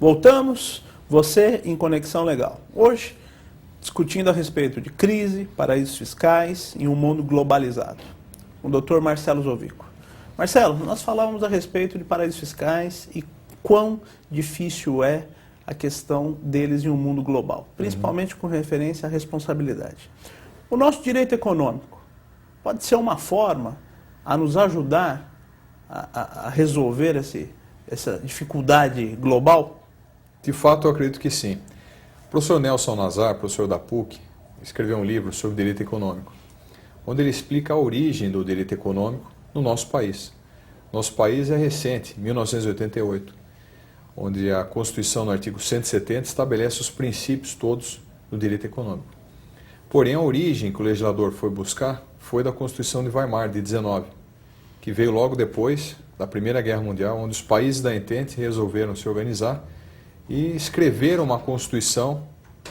Voltamos, você em Conexão Legal. Hoje, discutindo a respeito de crise, paraísos fiscais e um mundo globalizado. O Dr. Marcelo Zovico. Marcelo, nós falávamos a respeito de paraísos fiscais e quão difícil é a questão deles em um mundo global, principalmente com referência à responsabilidade. O nosso direito econômico pode ser uma forma a nos ajudar a resolver essa dificuldade global? De fato, eu acredito que sim. O professor Nelson Nazar, professor da PUC, escreveu um livro sobre direito econômico, onde ele explica a origem do direito econômico no nosso país. Nosso país é recente, 1988, onde a Constituição, no artigo 170, estabelece os princípios todos do direito econômico. Porém, a origem que o legislador foi buscar foi da Constituição de Weimar, de 19, que veio logo depois da Primeira Guerra Mundial, onde os países da Entente resolveram se organizar e escreveram uma Constituição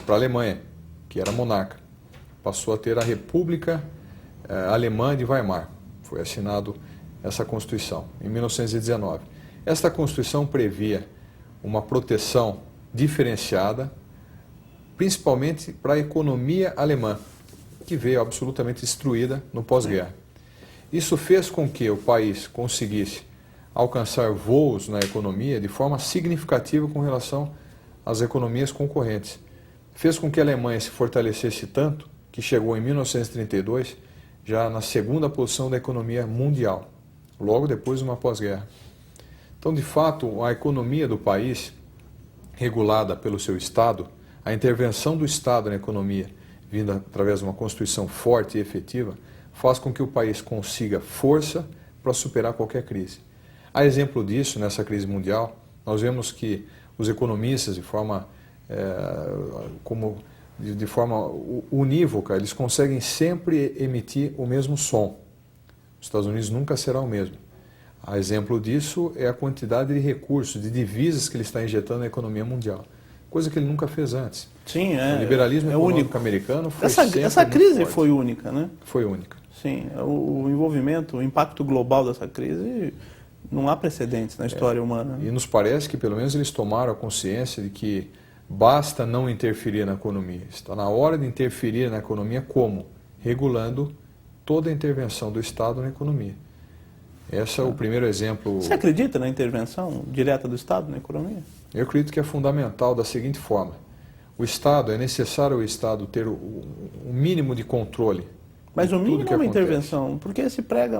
para a Alemanha, que era monarca. Passou a ter a República Alemã de Weimar. Foi assinado essa Constituição em 1919. Esta Constituição previa uma proteção diferenciada, principalmente para a economia alemã, que veio absolutamente destruída no pós-guerra. Isso fez com que o país conseguisse alcançar voos na economia de forma significativa com relação às economias concorrentes. Fez com que a Alemanha se fortalecesse tanto que chegou em 1932 já na segunda posição da economia mundial, logo depois de uma pós-guerra. Então, de fato, a economia do país, regulada pelo seu Estado, a intervenção do Estado na economia, vinda através de uma Constituição forte e efetiva, faz com que o país consiga força para superar qualquer crise. A exemplo disso, nessa crise mundial, nós vemos que os economistas, de forma unívoca, eles conseguem sempre emitir o mesmo som. Os Estados Unidos nunca será o mesmo. A exemplo disso é a quantidade de recursos, de divisas que ele está injetando na economia mundial, coisa que ele nunca fez antes. Sim, o liberalismo econômico único. Americano foi essa crise forte. foi única, né? Foi única. Sim, o envolvimento, o impacto global dessa crise, não há precedentes na história humana. E nos parece que pelo menos eles tomaram a consciência de que basta não interferir na economia. Está na hora de interferir na economia como? Regulando toda a intervenção do Estado na economia. Esse é o primeiro exemplo. Você acredita na intervenção direta do Estado na economia? Eu acredito que é fundamental da seguinte forma. É necessário o Estado ter o mínimo de controle. Mas o mínimo é uma intervenção, porque se prega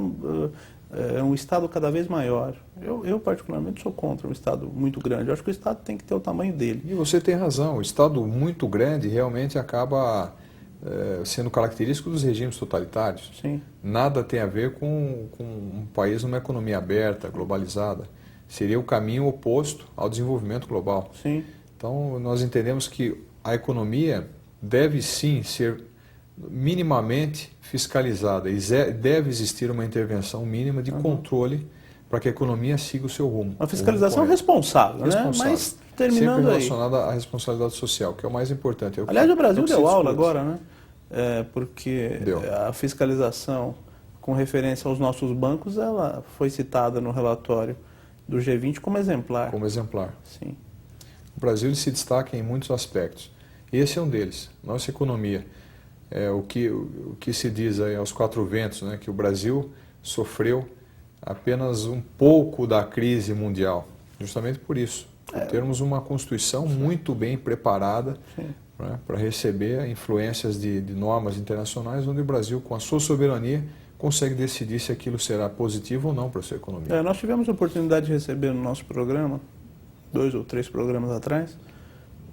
um Estado cada vez maior. Eu particularmente sou contra um Estado muito grande. Eu acho que o Estado tem que ter o tamanho dele. E você tem razão, o Estado muito grande realmente acaba sendo característico dos regimes totalitários. Sim. Nada tem a ver com um país numa economia aberta, globalizada. Seria o caminho oposto ao desenvolvimento global. Sim. Então, nós entendemos que a economia deve sim ser minimamente fiscalizada e deve existir uma intervenção mínima de controle para que a economia siga o seu rumo. Uma fiscalização responsável, né? Mas terminando sempre relacionada à responsabilidade social, que é o mais importante. Aliás, o Brasil deu aula agora, né? Porque Deu. A fiscalização com referência aos nossos bancos, ela foi citada no relatório do G20 como exemplar. Como exemplar. Sim. O Brasil se destaca em muitos aspectos. Esse é um deles. Nossa economia. O que se diz aí aos quatro ventos, né, que o Brasil sofreu apenas um pouco da crise mundial, justamente por isso, por termos uma Constituição muito bem preparada, né, para receber influências de normas internacionais, onde o Brasil, com a sua soberania, consegue decidir se aquilo será positivo ou não para a sua economia. Nós tivemos a oportunidade de receber no nosso programa, 2 ou 3 programas atrás,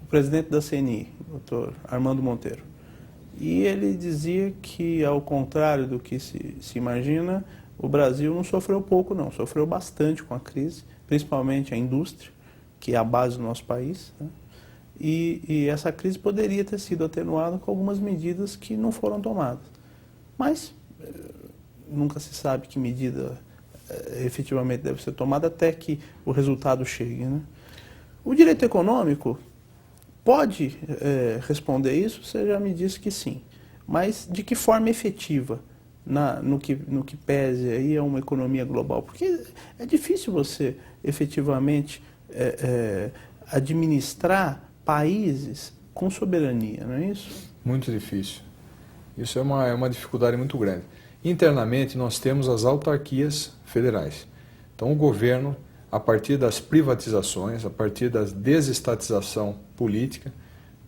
o presidente da CNI, Dr. Armando Monteiro. E ele dizia que, ao contrário do que se imagina, o Brasil não sofreu pouco, não. Sofreu bastante com a crise, principalmente a indústria, que é a base do nosso país, né? E essa crise poderia ter sido atenuada com algumas medidas que não foram tomadas. Mas nunca se sabe que medida efetivamente deve ser tomada até que o resultado chegue, né? O direito econômico pode responder isso? Você já me disse que sim. Mas de que forma efetiva no que pese aí a uma economia global? Porque é difícil você efetivamente administrar países com soberania, não é isso? Muito difícil. Isso é uma dificuldade muito grande. Internamente, nós temos as autarquias federais. Então, o governo, a partir das privatizações, a partir da desestatização política,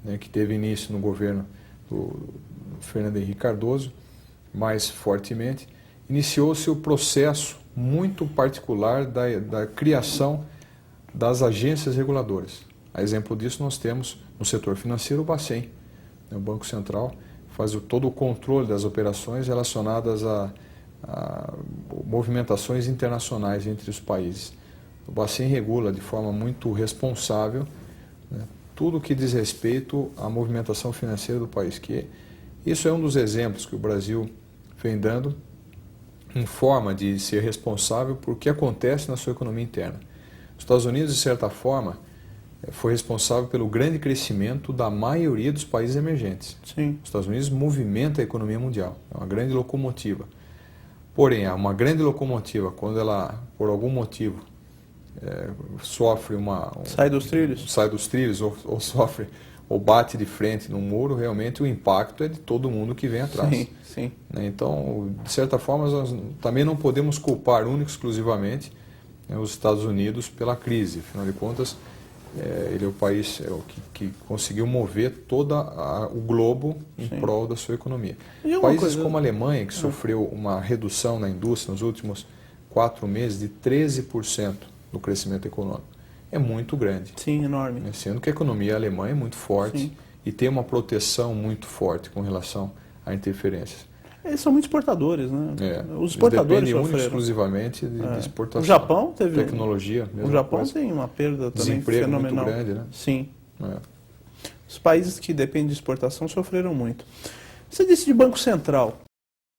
né, que teve início no governo do Fernando Henrique Cardoso, mais fortemente, iniciou-se o processo muito particular da criação das agências reguladoras. A exemplo disso, nós temos no setor financeiro o Bacen, né, o Banco Central, faz todo o controle das operações relacionadas a movimentações internacionais entre os países. O Bacen regula de forma muito responsável, né, tudo que diz respeito à movimentação financeira do país. Isso é um dos exemplos que o Brasil vem dando em forma de ser responsável por o que acontece na sua economia interna. Os Estados Unidos, de certa forma, foi responsável pelo grande crescimento da maioria dos países emergentes. Sim. Os Estados Unidos movimenta a economia mundial, é uma grande locomotiva. Porém, uma grande locomotiva, quando ela, por algum motivo, sofre sai dos trilhos? Sai dos trilhos ou sofre ou bate de frente num muro, realmente o impacto é de todo mundo que vem atrás. Sim, sim. Então, de certa forma, nós também não podemos culpar única e exclusivamente os Estados Unidos pela crise. Afinal de contas, ele é o país que conseguiu mover todo o globo em Sim. prol da sua economia. Países como a Alemanha, que sofreu uma redução na indústria nos últimos 4 meses de 13% do crescimento econômico, é muito grande. Sim, enorme. Sendo que a economia alemã é muito forte. Sim. E tem uma proteção muito forte com relação a interferências. Eles são muito exportadores, né? Os dependem exportadores única e exclusivamente de exportação. O Japão teve... Tecnologia, mesmo. O Japão tem uma perda também desemprego fenomenal. muito grande, né? Sim. Os países que dependem de exportação sofreram muito. Você disse de Banco Central.